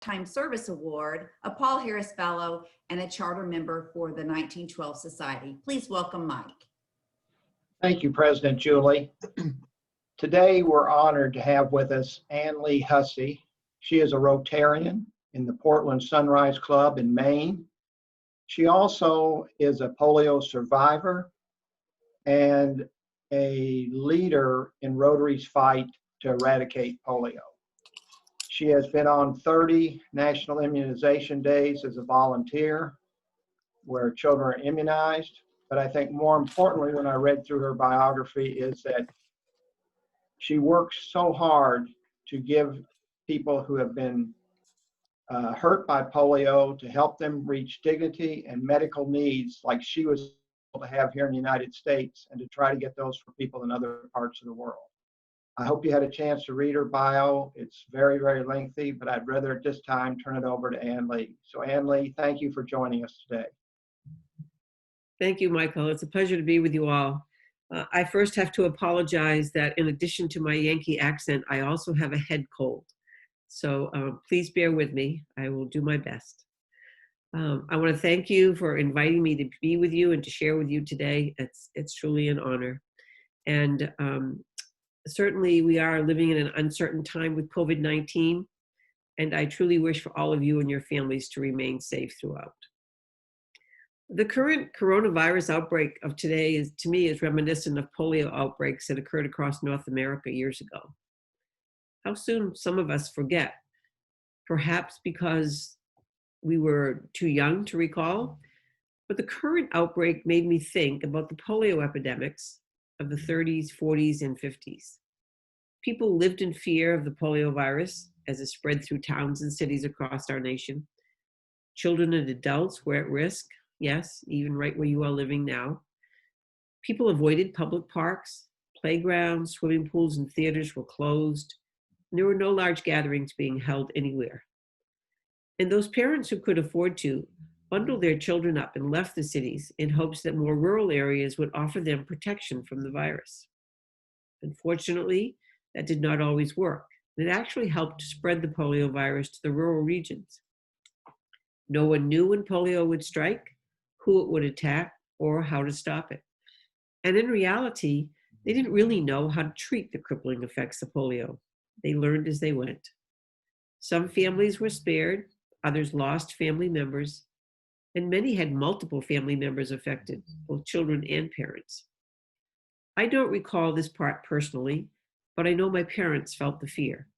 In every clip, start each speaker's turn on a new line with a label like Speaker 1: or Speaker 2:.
Speaker 1: Lifetime Service Award, a Paul Harris Fellow, and a charter member for the 1912 Society. Please welcome Mike.
Speaker 2: Thank you, President Julie. Today, we're honored to have with us Lee Hussey. She is a Rotarian in the Portland Sunrise Club in Maine. She also is a polio survivor and a leader in Rotary's fight to eradicate polio. She has been on 30 national immunization days as a volunteer where children are immunized. But I think more importantly, when I read through her biography, is that she works so hard to give people who have been hurt by polio to help them reach dignity and medical needs like she was able to have here in the United States, and to try to get those for people in other parts of the world. I hope you had a chance to read her bio. It's very, very lengthy, but I'd rather at this time turn it over to Lee. So Lee, thank you for joining us today.
Speaker 3: Thank you, Michael. It's a pleasure to be with you all. I first have to apologize that in addition to my Yankee accent, I also have a head cold. So please bear with me. I will do my best. I want to thank you for inviting me to be with you and to share with you today. It's truly an honor. And certainly we are living in an uncertain time with COVID-19, and I truly wish for all of you and your families to remain safe throughout. The current coronavirus outbreak of today is, to me, is reminiscent of polio outbreaks that occurred across North America years ago. How soon some of us forget, perhaps because we were too young to recall, but the current outbreak made me think about the polio epidemics of the 30s, 40s, and 50s. People lived in fear of the polio virus as it spread through towns and cities across our nation. Children and adults were at risk. Yes, even right where you are living now. People avoided public parks, playgrounds, swimming pools, and theaters were closed. And there were no large gatherings being held anywhere. And those parents who could afford to bundled their children up and left the cities in hopes that more rural areas would offer them protection from the virus. Unfortunately, that did not always work. It actually helped to spread the polio virus to the rural regions. No one knew when polio would strike, who it would attack, or how to stop it. And in reality, they didn't really know how to treat the crippling effects of polio. They learned as they went. Some families were spared, others lost family members, and many had multiple family members affected, both children and parents. I don't recall this part personally, but I know my parents felt the fear.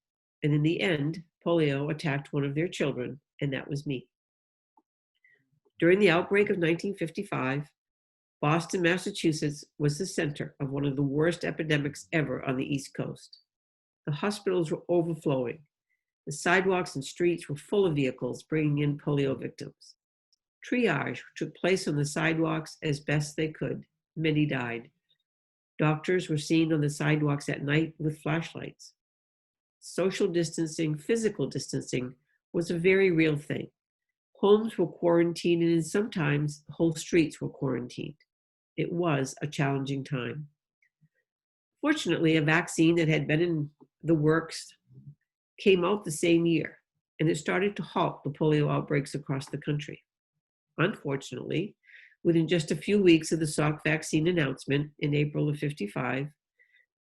Speaker 3: And in the end, polio attacked one of their children, and that was me. During the outbreak of 1955, Boston, Massachusetts was the center of one of the worst epidemics ever on the East Coast. The hospitals were overflowing. The sidewalks and streets were full of vehicles bringing in polio victims. Triage took place on the sidewalks as best they could. Many died. Doctors were seen on the sidewalks at night with flashlights. Social distancing, physical distancing, was a very real thing. Homes were quarantined, and sometimes whole streets were quarantined. It was a challenging time. Fortunately, a vaccine that had been in the works came out the same year, and it started to halt the polio outbreaks across the country. Unfortunately, within just a few weeks of the Salk vaccine announcement in April of '55,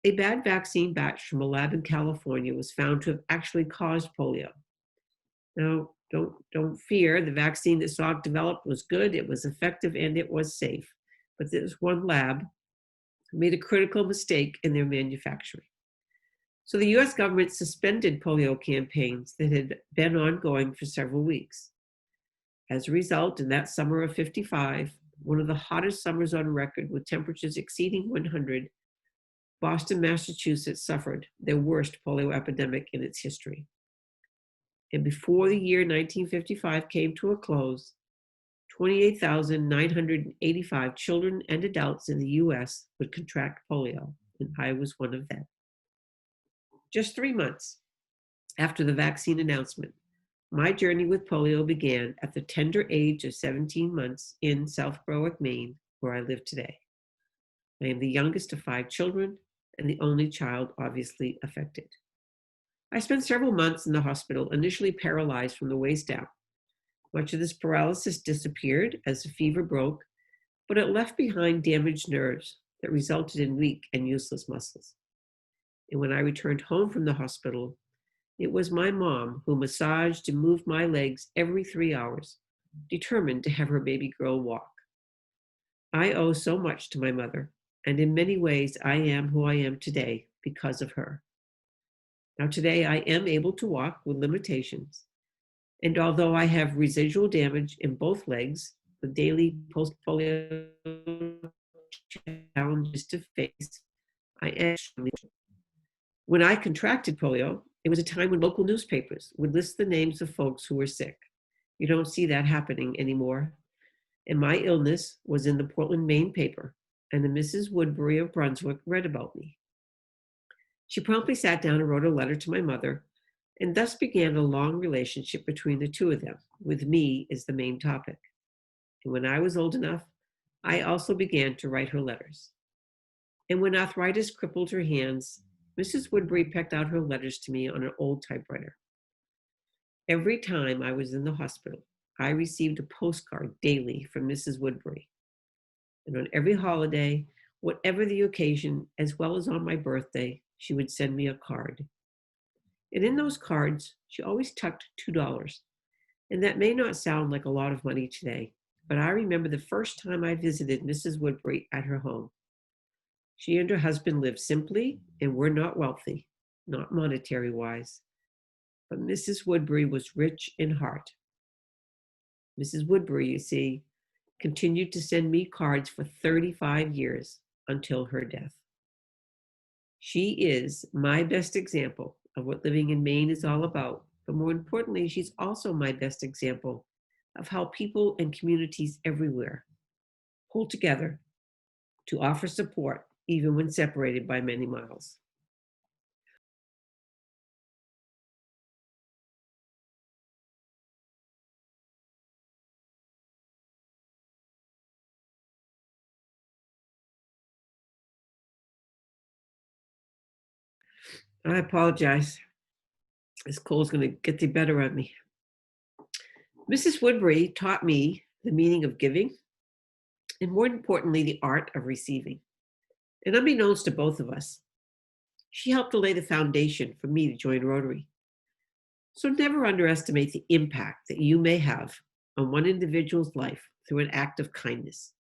Speaker 3: a bad vaccine batch from a lab in California was found to have actually caused polio. Now, don't fear, the vaccine that Salk developed was good, it was effective, and it was safe. But this one lab made a critical mistake in their manufacturing. So the US government suspended polio campaigns that had been ongoing for several weeks. As a result, in that summer of '55, one of the hottest summers on record with temperatures exceeding 100, Boston, Massachusetts suffered their worst polio epidemic in its history. And before the year 1955 came to a close, 28,985 children and adults in the US would contract polio, and I was one of them. Just 3 months after the vaccine announcement, my journey with polio began at the tender age of 17 months in South Berwick, Maine, where I live today. I am the youngest of 5 children and the only child obviously affected. I spent several months in the hospital, initially paralyzed from the waist down. Much of this paralysis disappeared as the fever broke, but it left behind damaged nerves that resulted in weak and useless muscles. And when I returned home from the hospital, it was my mom who massaged and moved my legs every 3 hours, determined to have her baby girl walk. I owe so much to my mother, and in many ways I am who I am today because of her. Now today I am able to walk with limitations, and although I have residual damage in both legs, the daily post-polio challenges to face, I am extremely. When I contracted polio, it was a time when local newspapers would list the names of folks who were sick. You don't see that happening anymore. And my illness was in the Portland, Maine paper, and the Mrs. Woodbury of Brunswick read about me. She promptly sat down and wrote a letter to my mother, and thus began a long relationship between the two of them, with me as the main topic. And when I was old enough, I also began to write her letters. And when arthritis crippled her hands, Mrs. Woodbury pecked out her letters to me on an old typewriter. Every time I was in the hospital, I received a postcard daily from Mrs. Woodbury. And on every holiday, whatever the occasion, as well as on my birthday, she would send me a card. And in those cards, she always tucked $2. And that may not sound like a lot of money today, but I remember the first time I visited Mrs. Woodbury at her home. She and her husband lived simply and were not wealthy, not monetary-wise. But Mrs. Woodbury was rich in heart. Mrs. Woodbury, you see, continued to send me cards for 35 years until her death. She is my best example of what living in Maine is all about, but more importantly, she's also my best example of how people and communities everywhere pull together to offer support even when separated by many miles. I apologize. This cold's going to get the better of me. Mrs. Woodbury taught me the meaning of giving, and more importantly, the art of receiving. And unbeknownst to both of us, she helped to lay the foundation for me to join Rotary. So never underestimate the impact that you may have on one individual's life through an act of kindness.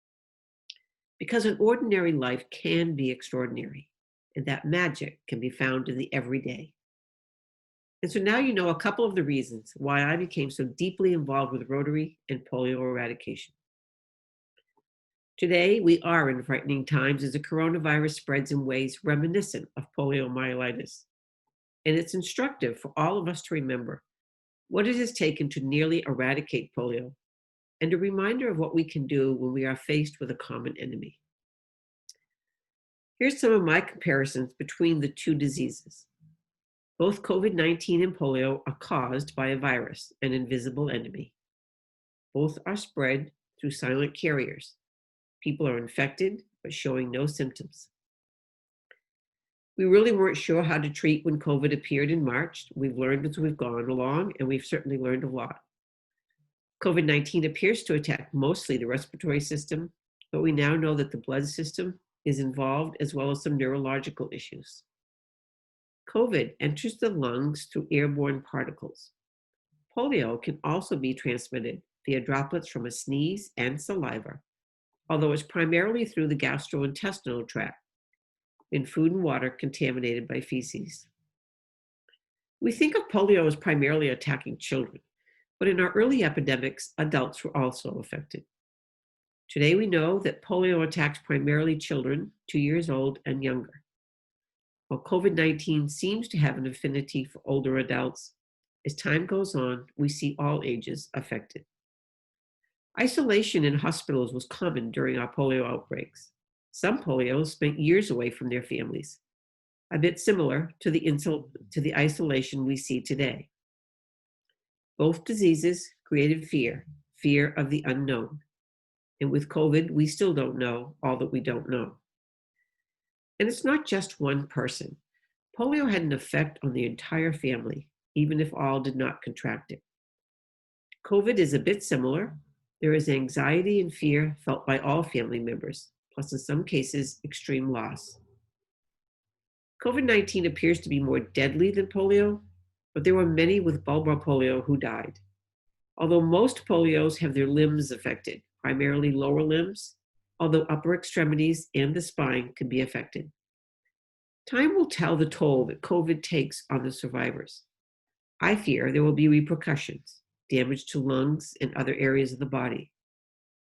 Speaker 3: Because an ordinary life can be extraordinary, and that magic can be found in the everyday. And so now you know a couple of the reasons why I became so deeply involved with Rotary and polio eradication. Today, we are in frightening times as the coronavirus spreads in ways reminiscent of poliomyelitis. And it's instructive for all of us to remember what it has taken to nearly eradicate polio, and a reminder of what we can do when we are faced with a common enemy. Here's some of my comparisons between the two diseases. Both COVID-19 and polio are caused by a virus, an invisible enemy. Both are spread through silent carriers. People are infected, but showing no symptoms. We really weren't sure how to treat when COVID appeared in March. We've learned as we've gone along, and we've certainly learned a lot. COVID-19 appears to attack mostly the respiratory system, but we now know that the blood system is involved as well as some neurological issues. COVID enters the lungs through airborne particles. Polio can also be transmitted via droplets from a sneeze and saliva, although it's primarily through the gastrointestinal tract, in food and water contaminated by feces. We think of polio as primarily attacking children, but in our early epidemics, adults were also affected. Today we know that polio attacks primarily children 2 years old and younger. While COVID-19 seems to have an affinity for older adults, as time goes on, we see all ages affected. Isolation in hospitals was common during our polio outbreaks. Some polios spent years away from their families, a bit similar to the isolation we see today. Both diseases created fear of the unknown. And with COVID, we still don't know all that we don't know. And it's not just one person. Polio had an effect on the entire family, even if all did not contract it. COVID is a bit similar. There is anxiety and fear felt by all family members, plus in some cases, extreme loss. COVID-19 appears to be more deadly than polio, but there were many with bulbar polio who died. Although most polios have their limbs affected, primarily lower limbs, although upper extremities and the spine can be affected. Time will tell the toll that COVID takes on the survivors. I fear there will be repercussions, damage to lungs and other areas of the body.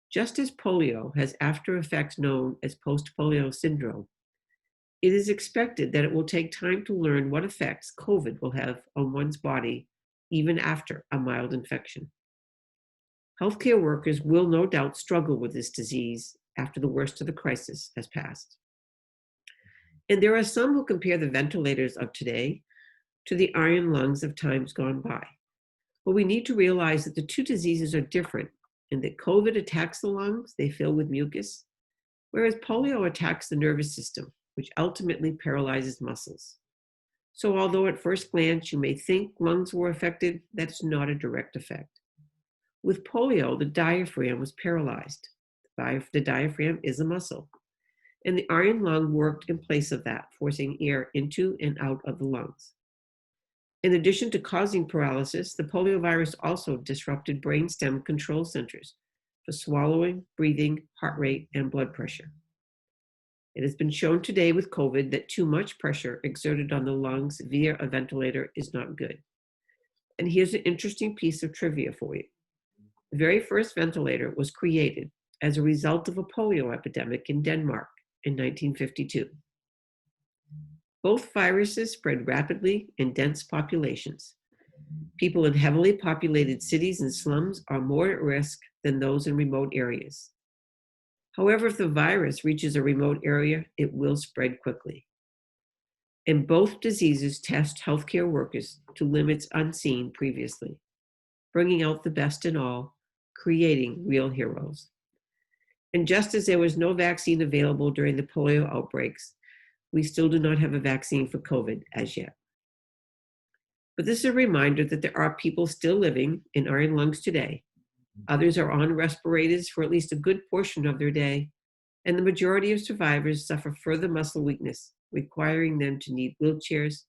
Speaker 3: Just as polio has after effects known as post-polio syndrome, it is expected that it will take time to learn what effects COVID will have on one's body even after a mild infection. Healthcare workers will no doubt struggle with this disease after the worst of the crisis has passed. And there are some who compare the ventilators of today to the iron lungs of times gone by. But we need to realize that the two diseases are different in that COVID attacks the lungs, they fill with mucus, whereas polio attacks the nervous system, which ultimately paralyzes muscles. So although at first glance you may think lungs were affected, that's not a direct effect. With polio, the diaphragm was paralyzed. The diaphragm is a muscle, and the iron lung worked in place of that, forcing air into and out of the lungs. In addition to causing paralysis, the poliovirus also disrupted brainstem control centers for swallowing, breathing, heart rate, and blood pressure. It has been shown today with COVID that too much pressure exerted on the lungs via a ventilator is not good. And here's an interesting piece of trivia for you. The very first ventilator was created as a result of a polio epidemic in Denmark in 1952. Both viruses spread rapidly in dense populations. People in heavily populated cities and slums are more at risk than those in remote areas. However, if the virus reaches a remote area, it will spread quickly. And both diseases test healthcare workers to limits unseen previously, bringing out the best in all, creating real heroes. And just as there was no vaccine available during the polio outbreaks, we still do not have a vaccine for COVID as yet. But this is a reminder that there are people still living in iron lungs today. Others are on respirators for at least a good portion of their day, and the majority of survivors suffer further muscle weakness, requiring them to need wheelchairs,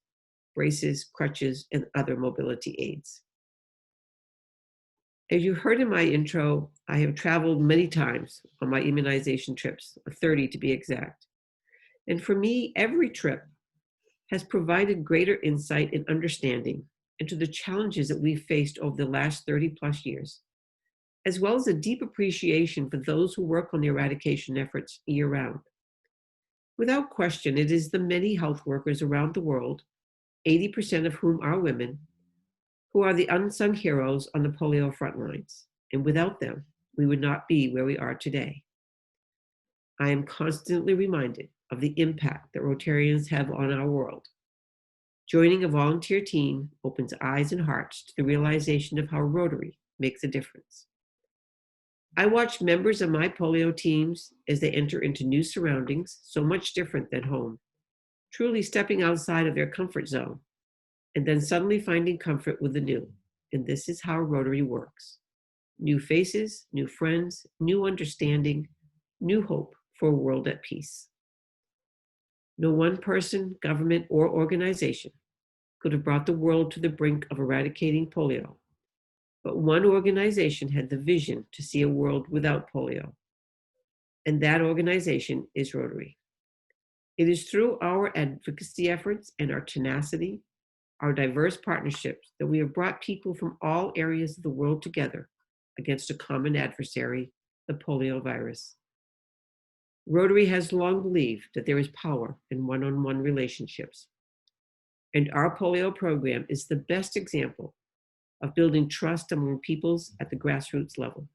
Speaker 3: braces, crutches, and other mobility aids. As you heard in my intro, I have traveled many times on my immunization trips, 30 to be exact. And for me, every trip has provided greater insight and understanding into the challenges that we've faced over the last 30 plus years, as well as a deep appreciation for those who work on the eradication efforts year-round. Without question, it is the many health workers around the world, 80% of whom are women, who are the unsung heroes on the polio front lines. And without them, we would not be where we are today. I am constantly reminded of the impact that Rotarians have on our world. Joining a volunteer team opens eyes and hearts to the realization of how Rotary makes a difference. I watch members of my polio teams as they enter into new surroundings, so much different than home, truly stepping outside of their comfort zone, and then suddenly finding comfort with the new. And this is how Rotary works. New faces, new friends, new understanding, new hope for a world at peace. No one person, government, or organization could have brought the world to the brink of eradicating polio. But one organization had the vision to see a world without polio. And that organization is Rotary. It is through our advocacy efforts and our tenacity, our diverse partnerships, that we have brought people from all areas of the world together against a common adversary, the polio virus. Rotary has long believed that there is power in one-on-one relationships. And our polio program is the best example of building trust among peoples at the grassroots level.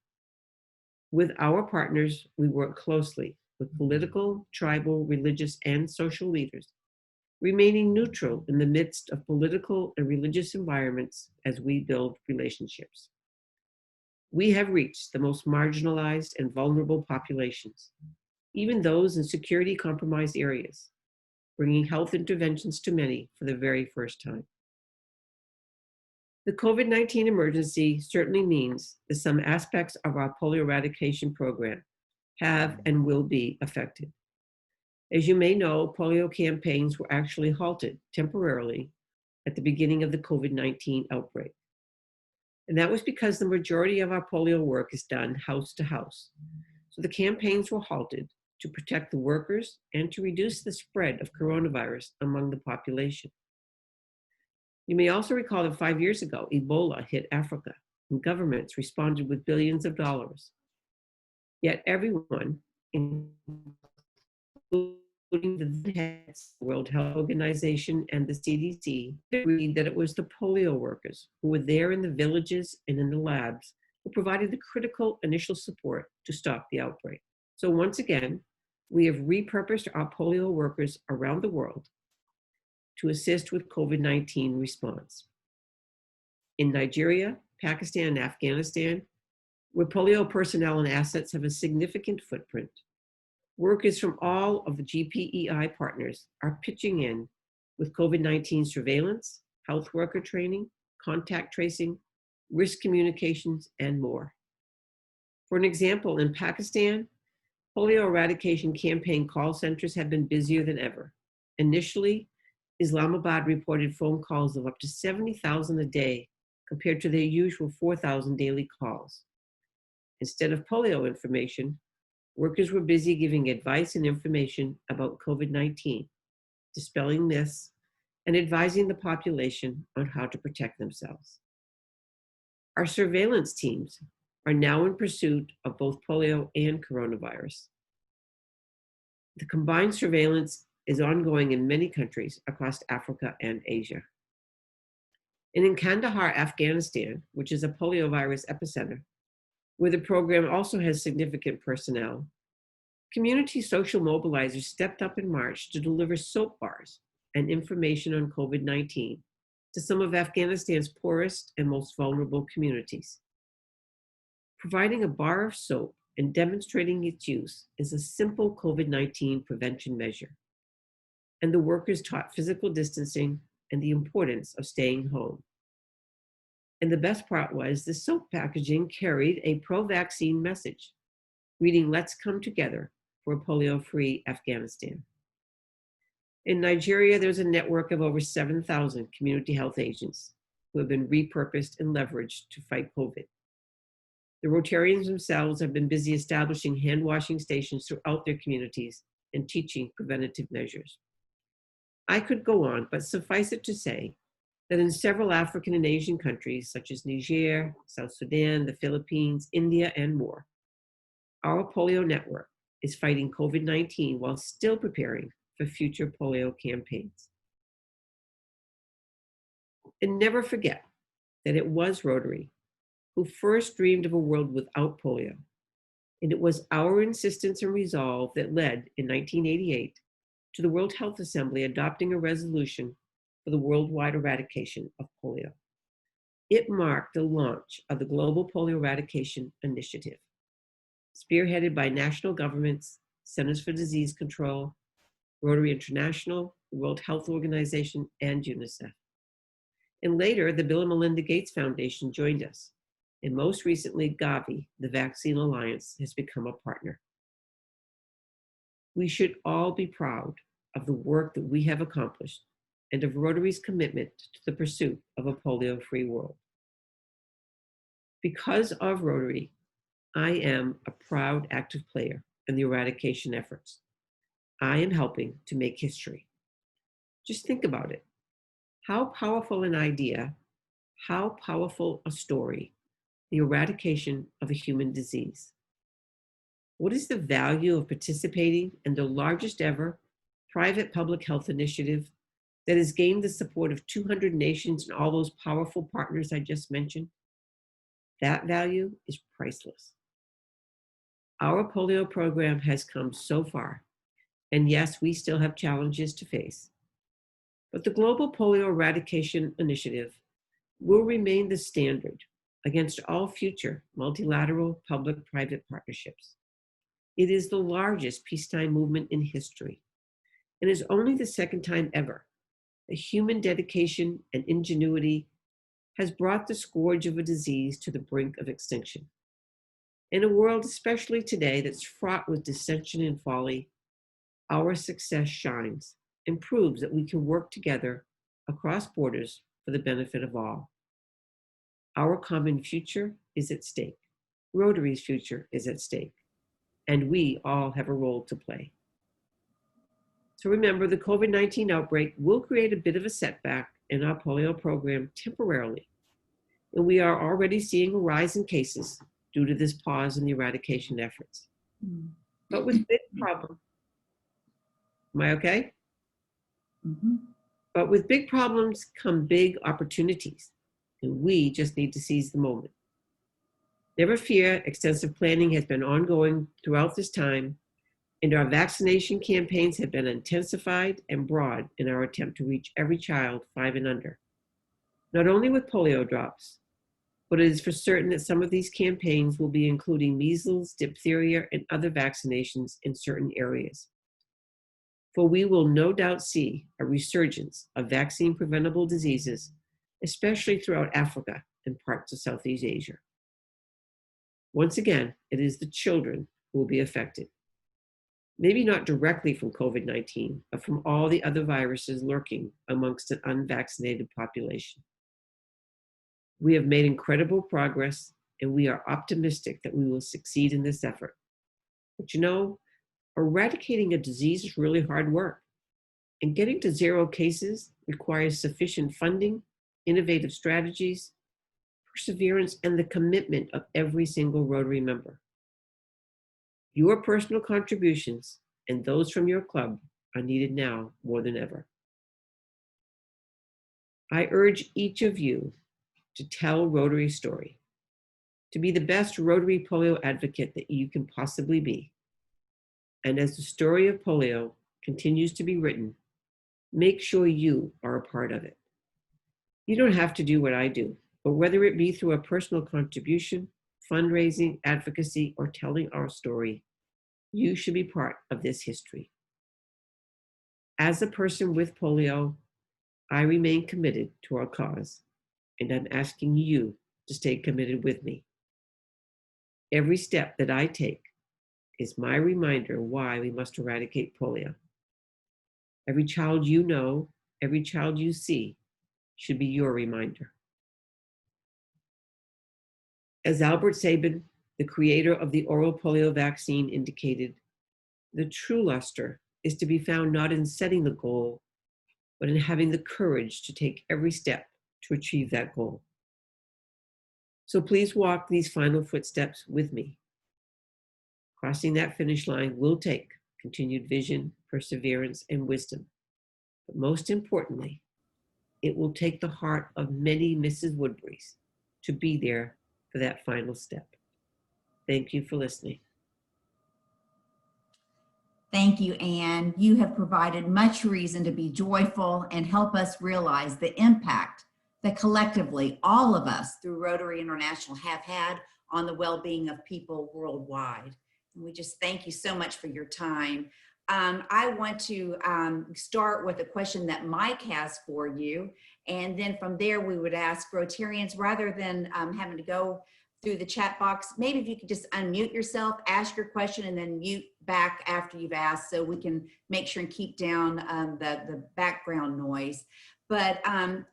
Speaker 3: With our partners, we work closely with political, tribal, religious, and social leaders, remaining neutral in the midst of political and religious environments as we build relationships. We have reached the most marginalized and vulnerable populations, even those in security compromised areas. bringing health interventions to many for the very first time. The COVID-19 emergency certainly means that some aspects of our polio eradication program have and will be affected. As you may know, polio campaigns were actually halted temporarily at the beginning of the COVID-19 outbreak. And that was because the majority of our polio work is done house to house. So the campaigns were halted to protect the workers and to reduce the spread of coronavirus among the population. You may also recall that 5 years ago, Ebola hit Africa and governments responded with billions of dollars. Yet everyone, including the heads of the World Health Organization and the CDC, agreed that it was the polio workers who were there in the villages and in the labs who provided the critical initial support to stop the outbreak. So once again, we have repurposed our polio workers around the world to assist with COVID-19 response. In Nigeria, Pakistan, and Afghanistan, where polio personnel and assets have a significant footprint, workers from all of the GPEI partners are pitching in with COVID-19 surveillance, health worker training, contact tracing, risk communications, and more. For an example, in Pakistan, polio eradication campaign call centers have been busier than ever. Initially, Islamabad reported phone calls of up to 70,000 a day compared to their usual 4,000 daily calls. Instead of polio information, workers were busy giving advice and information about COVID-19, dispelling myths, and advising the population on how to protect themselves. Our surveillance teams are now in pursuit of both polio and coronavirus. The combined surveillance is ongoing in many countries across Africa and Asia. And in Kandahar, Afghanistan, which is a poliovirus epicenter, where the program also has significant personnel, community social mobilizers stepped up in March to deliver soap bars and information on COVID-19 to some of Afghanistan's poorest and most vulnerable communities. Providing a bar of soap and demonstrating its use is a simple COVID-19 prevention measure. And the workers taught physical distancing and the importance of staying home. And the best part was the soap packaging carried a pro-vaccine message, reading, "Let's come together for a polio-free Afghanistan." In Nigeria, there's a network of over 7,000 community health agents who have been repurposed and leveraged to fight COVID. The Rotarians themselves have been busy establishing hand washing stations throughout their communities and teaching preventative measures. I could go on, but suffice it to say that in several African and Asian countries, such as Niger, South Sudan, the Philippines, India, and more, our polio network is fighting COVID-19 while still preparing for future polio campaigns. And never forget that it was Rotary who first dreamed of a world without polio. And it was our insistence and resolve that led, in 1988, to the World Health Assembly adopting a resolution for the worldwide eradication of polio. It marked the launch of the Global Polio Eradication Initiative, spearheaded by national governments, Centers for Disease Control, Rotary International, the World Health Organization, and UNICEF. And later, the Bill and Melinda Gates Foundation joined us. And most recently, Gavi, the Vaccine Alliance, has become a partner. We should all be proud of the work that we have accomplished and of Rotary's commitment to the pursuit of a polio-free world. Because of Rotary, I am a proud active player in the eradication efforts. I am helping to make history. Just think about it. How powerful an idea, how powerful a story, the eradication of a human disease. What is the value of participating in the largest ever private public health initiative that has gained the support of 200 nations and all those powerful partners I just mentioned? That value is priceless. Our polio program has come so far, and yes, we still have challenges to face. But the Global Polio Eradication Initiative will remain the standard against all future multilateral public-private partnerships. It is the largest peacetime movement in history, and is only the second time ever that human dedication and ingenuity has brought the scourge of a disease to the brink of extinction. In a world, especially today, that's fraught with dissension and folly, our success shines and proves that we can work together across borders for the benefit of all. Our common future is at stake. Rotary's future is at stake, and we all have a role to play. So remember, the COVID-19 outbreak will create a bit of a setback in our polio program temporarily, and we are already seeing a rise in cases due to this pause in the eradication efforts. But with big problems, am I okay?
Speaker 1: Mhm.
Speaker 3: But with big problems come big opportunities, and we just need to seize the moment. Never fear, extensive planning has been ongoing throughout this time, and our vaccination campaigns have been intensified and broad in our attempt to reach every child 5 and under. Not only with polio drops, but it is for certain that some of these campaigns will be including measles, diphtheria, and other vaccinations in certain areas. For we will no doubt see a resurgence of vaccine-preventable diseases, especially throughout Africa and parts of Southeast Asia. Once again, it is the children who will be affected. Maybe not directly from COVID-19, but from all the other viruses lurking amongst an unvaccinated population. We have made incredible progress, and we are optimistic that we will succeed in this effort. But you know, eradicating a disease is really hard work, and getting to 0 cases requires sufficient funding, innovative strategies, perseverance, and the commitment of every single Rotary member. Your personal contributions and those from your club are needed now more than ever. I urge each of you to tell Rotary's story, to be the best Rotary polio advocate that you can possibly be. And as the story of polio continues to be written, make sure you are a part of it. You don't have to do what I do, but whether it be through a personal contribution, fundraising, advocacy, or telling our story, you should be part of this history. As a person with polio, I remain committed to our cause, and I'm asking you to stay committed with me. Every step that I take is my reminder why we must eradicate polio. Every child you know, every child you see, should be your reminder. As Albert Sabin, the creator of the oral polio vaccine, indicated, the true luster is to be found not in setting the goal, but in having the courage to take every step to achieve that goal. So please walk these final footsteps with me. Crossing that finish line will take continued vision, perseverance, and wisdom. But most importantly, it will take the heart of many Mrs. Woodburys to be there for that final step. Thank you for listening.
Speaker 1: Thank you, Anne. You have provided much reason to be joyful and help us realize the impact that collectively all of us through Rotary International have had on the well-being of people worldwide. And we just thank you so much for your time. I want to start with a question that Mike has for you. And then from there, we would ask Rotarians, rather than having to go through the chat box, maybe if you could just unmute yourself, ask your question, and then mute back after you've asked, so we can make sure and keep down the background noise. But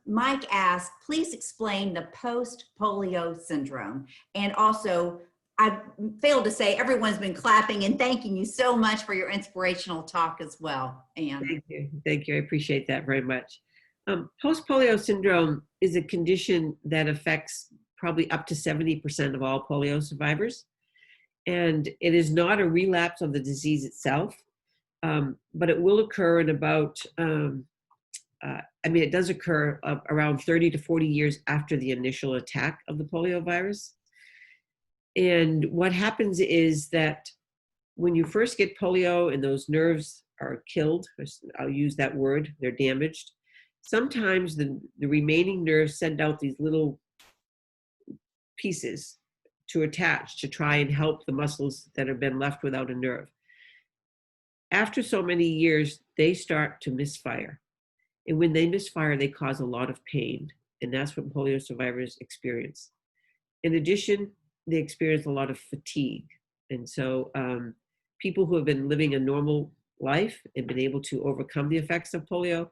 Speaker 1: Mike asked, please explain the post-polio syndrome. And also, I failed to say, everyone's been clapping and thanking you so much for your inspirational talk as well, Anne.
Speaker 3: Thank you. Thank you. I appreciate that very much. Post-polio syndrome is a condition that affects probably up to 70% of all polio survivors. And it is not a relapse of the disease itself, but it will occur in about, it does occur around 30 to 40 years after the initial attack of the polio virus. And what happens is that when you first get polio and those nerves are killed, I'll use that word, they're damaged, sometimes the remaining nerves send out these little pieces to attach to try and help the muscles that have been left without a nerve. after so many years, they start to misfire. And when they misfire, they cause a lot of pain. And that's what polio survivors experience. In addition, they experience a lot of fatigue. And so people who have been living a normal life and been able to overcome the effects of polio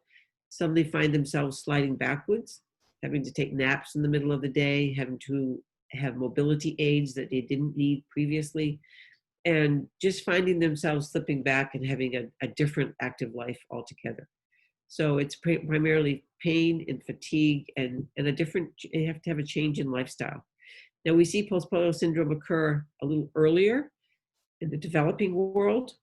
Speaker 3: suddenly find themselves sliding backwards, having to take naps in the middle of the day, having to have mobility aids that they didn't need previously, and just finding themselves slipping back and having a different active life altogether. So it's primarily pain and fatigue and a different, you have to have a change in lifestyle. Now we see post-polio syndrome occur a little earlier in the developing world.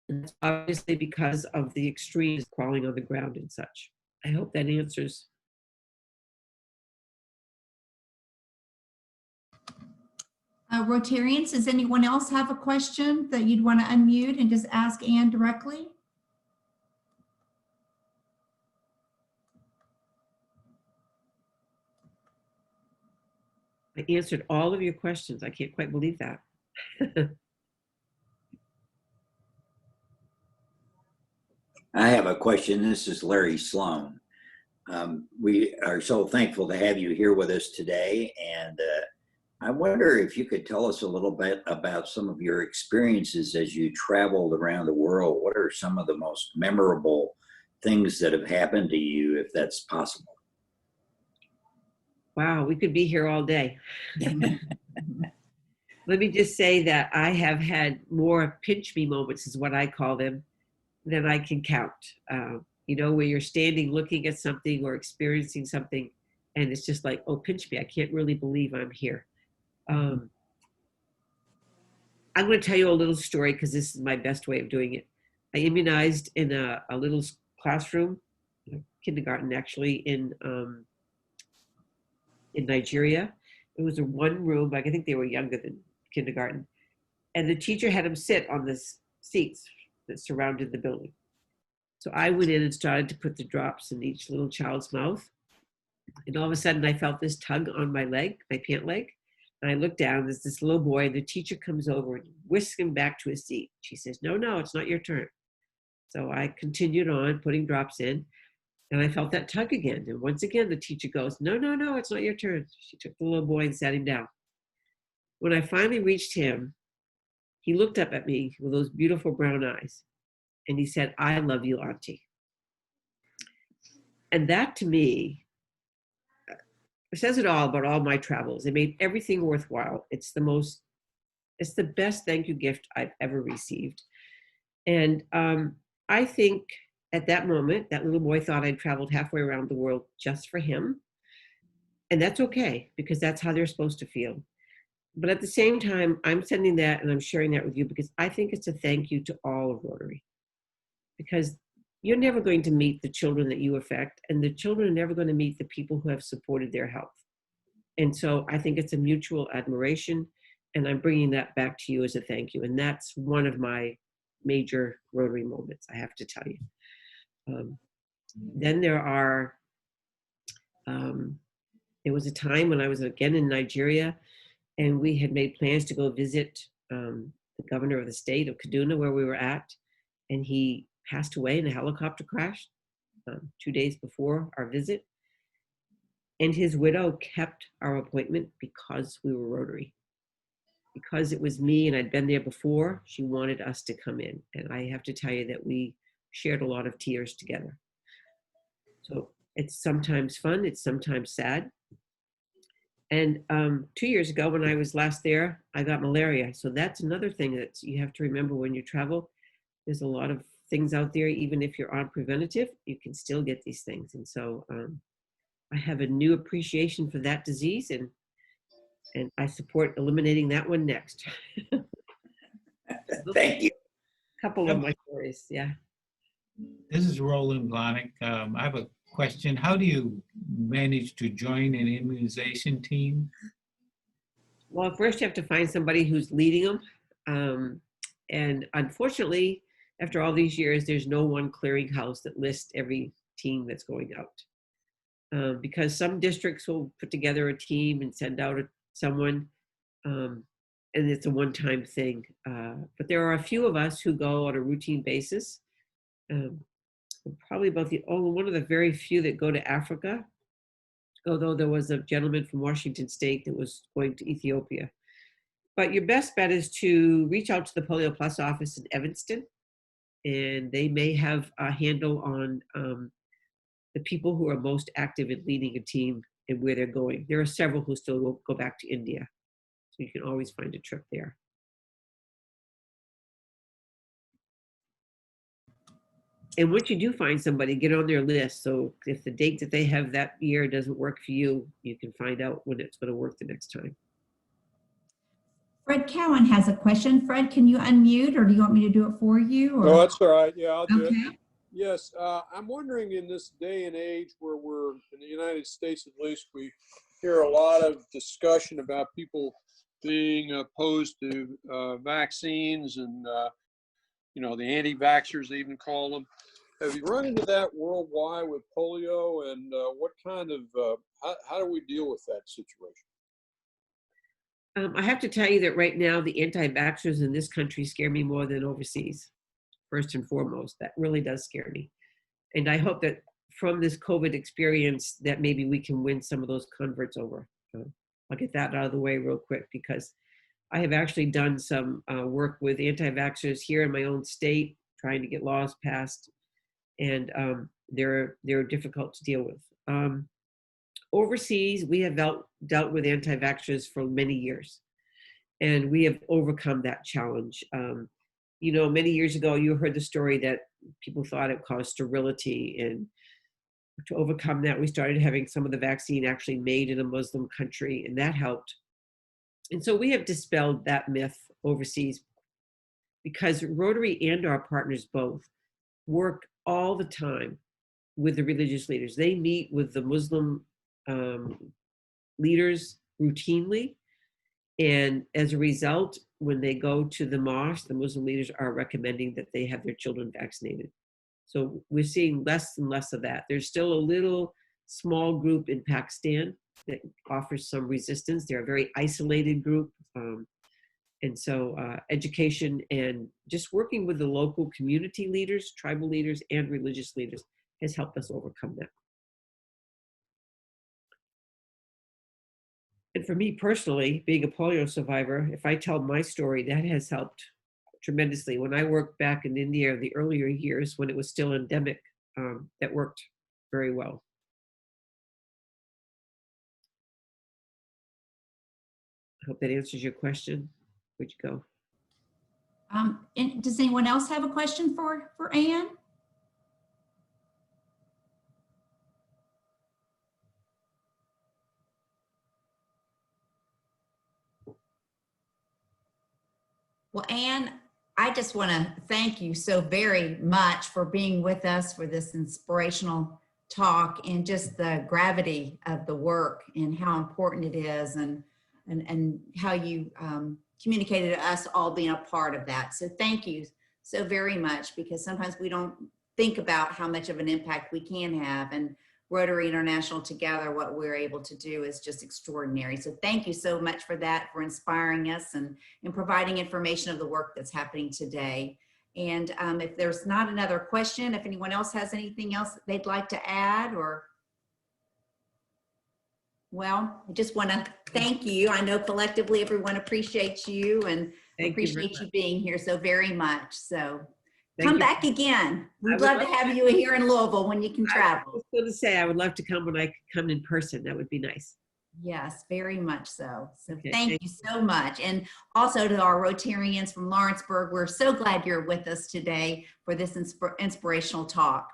Speaker 3: And that's obviously because of the extremes, crawling on the ground and such. I hope that answers.
Speaker 1: Rotarians, does anyone else have a question that you'd want to unmute and just ask Ann directly?
Speaker 3: I answered all of your questions. I can't quite believe that.
Speaker 4: I have a question. This is Larry Sloan. We are so thankful to have you here with us today. And I wonder if you could tell us a little bit about some of your experiences as you traveled around the world. What are some of the most memorable things that have happened to you, if that's possible?
Speaker 3: Wow, we could be here all day. Let me just say that I have had more pinch me moments, is what I call them, than I can count. You know, where you're standing looking at something or experiencing something, and it's just like, oh, pinch me. I can't really believe I'm here. I'm going to tell you a little story because this is my best way of doing it. I immunized in a little classroom, kindergarten actually, in Nigeria. It was a one room, like I think they were younger than kindergarten. And the teacher had them sit on the seats that surrounded the building. So I went in and started to put the drops in each little child's mouth. And all of a sudden I felt this tug on my leg, my pant leg. And I looked down, there's this little boy, and the teacher comes over and whisks him back to his seat. She says, no, it's not your turn. So I continued on putting drops in, and I felt that tug again. And once again, the teacher goes, no, it's not your turn. She took the little boy and sat him down. When I finally reached him, he looked up at me with those beautiful brown eyes, and he said, I love you, Auntie. And that to me, it says it all about all my travels. It made everything worthwhile. It's the best thank you gift I've ever received. And I think at that moment, that little boy thought I'd traveled halfway around the world just for him. And that's okay, because that's how they're supposed to feel. But at the same time, I'm sending that and I'm sharing that with you because I think it's a thank you to all of Rotary. Because you're never going to meet the children that you affect, and the children are never going to meet the people who have supported their health. And so I think it's a mutual admiration, and I'm bringing that back to you as a thank you. And that's one of my major Rotary moments, I have to tell you. Then there was a time when I was again in Nigeria, and we had made plans to go visit the governor of the state of Kaduna, where we were at, and he passed away in a helicopter crash 2 days before our visit. And his widow kept our appointment because we were Rotary. Because it was me and I'd been there before, she wanted us to come in. And I have to tell you that we shared a lot of tears together. So it's sometimes fun, it's sometimes sad. And 2 years ago, when I was last there, I got malaria. So that's another thing that you have to remember when you travel. There's a lot of things out there, even if you're on preventative, you can still get these things. And so I have a new appreciation for that disease, and I support eliminating that one next.
Speaker 4: Thank you.
Speaker 3: A couple of my stories, yeah.
Speaker 5: This is Roland Blahnik. I have a question. How do you manage to join an immunization team?
Speaker 3: Well, first you have to find somebody who's leading them. And unfortunately, after all these years, there's no one clearinghouse that lists every team that's going out. Because some districts will put together a team and send out someone. and it's a one-time thing. But there are a few of us who go on a routine basis. Probably about one of the very few that go to Africa, although there was a gentleman from Washington State that was going to Ethiopia. But your best bet is to reach out to the Polio Plus office in Evanston, and they may have a handle on the people who are most active in leading a team and where they're going. There are several who still will go back to India, so you can always find a trip there. And once you do find somebody, get on their list. So if the date that they have that year doesn't work for you, you can find out when it's going to work the next time.
Speaker 1: Fred Cowan has a question. Fred, can you unmute, or do you want me to do it for you? Or?
Speaker 6: No, that's all right. Yeah, I'll do it.
Speaker 1: Okay.
Speaker 6: Yes, I'm wondering, in this day and age where we're in the United States, at least, we hear a lot of discussion about people being opposed to vaccines and, the anti-vaxxers, they even call them. Have you run into that worldwide with polio, and what kind of, how do we deal with that situation?
Speaker 3: I have to tell you that right now, the anti-vaxxers in this country scare me more than overseas, first and foremost. That really does scare me. And I hope that from this COVID experience that maybe we can win some of those converts over. I'll get that out of the way real quick, because I have actually done some work with anti-vaxxers here in my own state, trying to get laws passed, and they're difficult to deal with. Overseas, we have dealt with anti-vaxxers for many years, and we have overcome that challenge. Many years ago, you heard the story that people thought it caused sterility, and to overcome that, we started having some of the vaccine actually made in a Muslim country, and that helped. And so we have dispelled that myth overseas, because Rotary and our partners both work all the time with the religious leaders. They meet with the Muslim leaders routinely. And as a result, when they go to the mosque, the Muslim leaders are recommending that they have their children vaccinated. So we're seeing less and less of that. There's still a little small group in Pakistan that offers some resistance. They're a very isolated group. And so education and just working with the local community leaders, tribal leaders, and religious leaders has helped us overcome that. And for me personally, being a polio survivor, if I tell my story, that has helped tremendously. When I worked back in India in the earlier years, when it was still endemic, that worked very well. I hope that answers your question. Where'd you go?
Speaker 1: And does anyone else have a question for Ann? Well, Ann, I just want to thank you so very much for being with us for this inspirational talk, and just the gravity of the work and how important it is, and how you communicated to us all being a part of that. So thank you so very much, because sometimes we don't think about how much of an impact we can have, and Rotary International together, what we're able to do is just extraordinary. So thank you so much for that, for inspiring us and providing information of the work that's happening today. And if there's not another question, if anyone else has anything else that they'd like to add, or, well, I just want to thank you. I know collectively everyone appreciates you and appreciate you being here so very much. So come back again. We'd love to have you here in Louisville when you can travel.
Speaker 3: I was going to say, I would love to come when I come in person. That would be nice.
Speaker 1: Yes, very much so. So okay, thank you so much. And also to our Rotarians from Lawrenceburg, we're so glad you're with us today for this inspirational talk.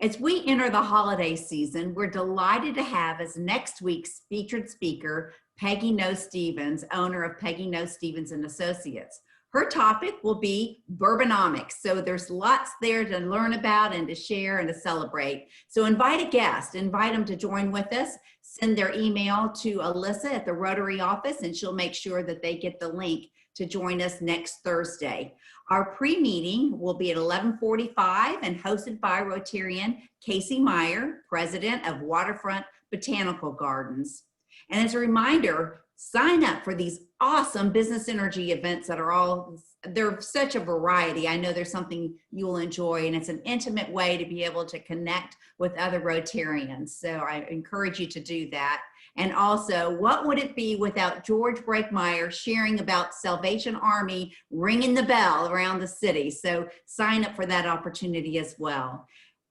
Speaker 1: As we enter the holiday season, we're delighted to have as next week's featured speaker, Peggy Noe Stevens, owner of Peggy Noe Stevens and Associates. Her topic will be Bourbonomics. So there's lots there to learn about and to share and to celebrate. So invite a guest, invite them to join with us, send their email to Alyssa at the Rotary office, and she'll make sure that they get the link to join us next Thursday. Our pre-meeting will be at 11:45 and hosted by Rotarian Casey Meyer, president of Waterfront Botanical Gardens. And as a reminder, sign up for these awesome business energy events that are they're such a variety. I know there's something you'll enjoy, and it's an intimate way to be able to connect with other Rotarians. So I encourage you to do that. And also, what would it be without George Breakmeyer sharing about Salvation Army ringing the bell around the city? So sign up for that opportunity as well.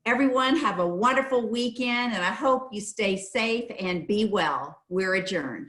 Speaker 1: Everyone have a wonderful weekend, and I hope you stay safe and be well. We're adjourned.